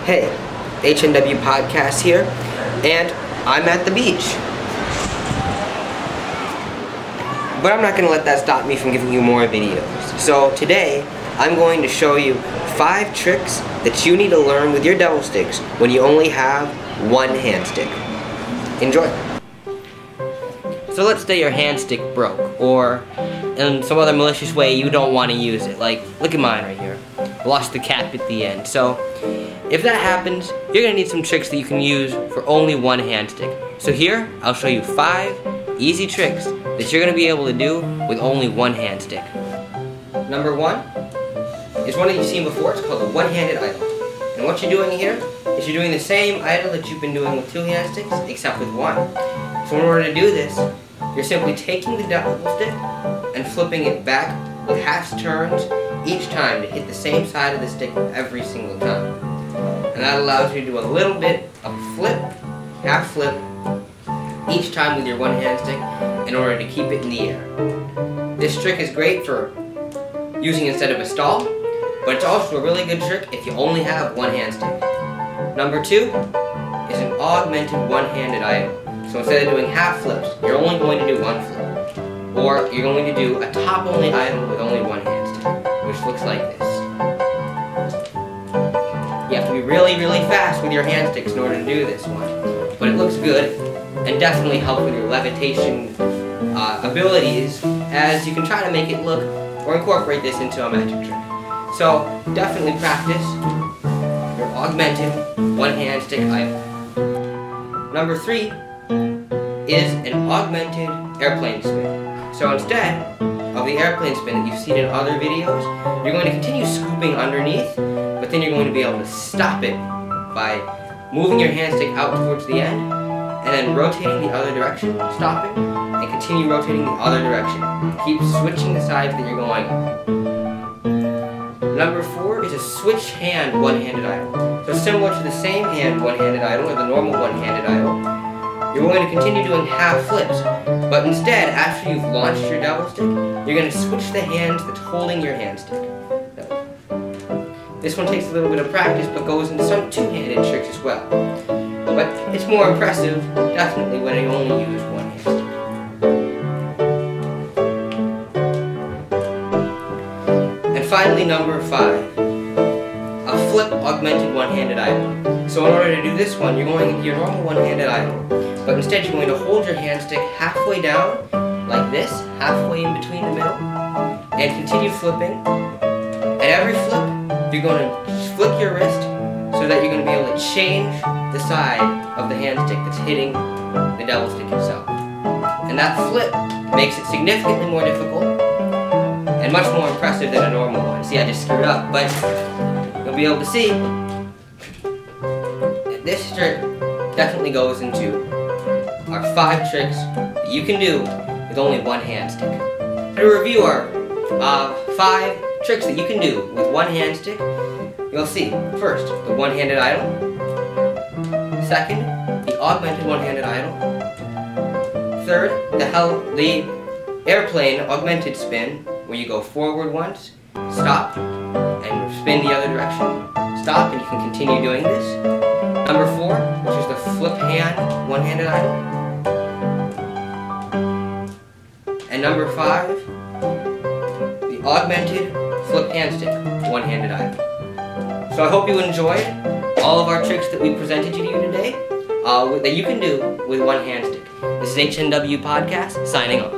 Hey, HNW Podcast here, and I'm at the beach. But I'm not going to let that stop me from giving you more videos. So today, I'm going to show you 5 tricks that you need to learn with your double sticks when you only have one hand stick. Enjoy. So let's say your hand stick broke, or in some other malicious way you don't want to use it. Like, look at mine right here. Lost the cap at the end. So if that happens, you're going to need some tricks that you can use for only one hand stick. So here, I'll show you 5 easy tricks that you're going to be able to do with only one hand stick. Number 1 is one that you've seen before. It's called the one-handed idle. And what you're doing here is you're doing the same idle that you've been doing with 2 hand sticks, except with 1. So in order to do this, you're simply taking the double stick and flipping it back with half turns each time to hit the same side of the stick every single time. And that allows you to do a little bit of flip, half flip, each time with your one hand stick in order to keep it in the air. This trick is great for using instead of a stall, but it's also a really good trick if you only have one hand stick. Number 2 is an augmented one-handed idle. So instead of doing half flips, you're only going to do 1 flip. Or you're going to do a top-only idle with only one hand stick, which looks like this. You have to be really, really fast with your hand sticks in order to do this one. But it looks good and definitely helps with your levitation abilities, as you can try to make it look or incorporate this into a magic trick. So definitely practice your augmented one-hand stick idle. Number 3 is an augmented airplane spin. So instead of the airplane spin that you've seen in other videos, you're going to continue scooping underneath, but then you're going to be able to stop it by moving your hand stick out towards the end, and then rotating the other direction, stopping, and continue rotating the other direction. Keep switching the sides that you're going on. Number 4 is a switch hand one-handed idle. So similar to the same hand one-handed idle, or the normal one-handed idle, you're going to continue doing half flips, but instead, after you've launched your double stick, you're going to switch the hands that's holding your hand stick. This one takes a little bit of practice, but goes into some two-handed tricks as well. But it's more impressive, definitely, when you only use one hand stick. And finally, number 5, a flip augmented one-handed idle. So in order to do this one, you're going into your normal one-handed idle, but instead you're going to hold your hand stick halfway down, like this, halfway in between the middle, and continue flipping. At every flip, you're going to flick your wrist so that you're going to be able to change the side of the hand stick that's hitting the double stick itself. And that flip makes it significantly more difficult and much more impressive than a normal one. See, I just screwed up, but you'll be able to see that this trick definitely goes into our 5 tricks that you can do with only one hand stick. To review our 5 tricks that you can do with one hand stick, you'll see, first, the one-handed idle. Second, the augmented one-handed idle. Third, the airplane augmented spin, where you go forward once, stop, and spin the other direction. Stop, and you can continue doing this. Number 4, which is the flip hand one-handed idle. And number 5, the augmented flip hand stick one-handed idle. So I hope you enjoyed all of our tricks that we presented to you today that you can do with one hand stick. This is HNW Podcast, signing off.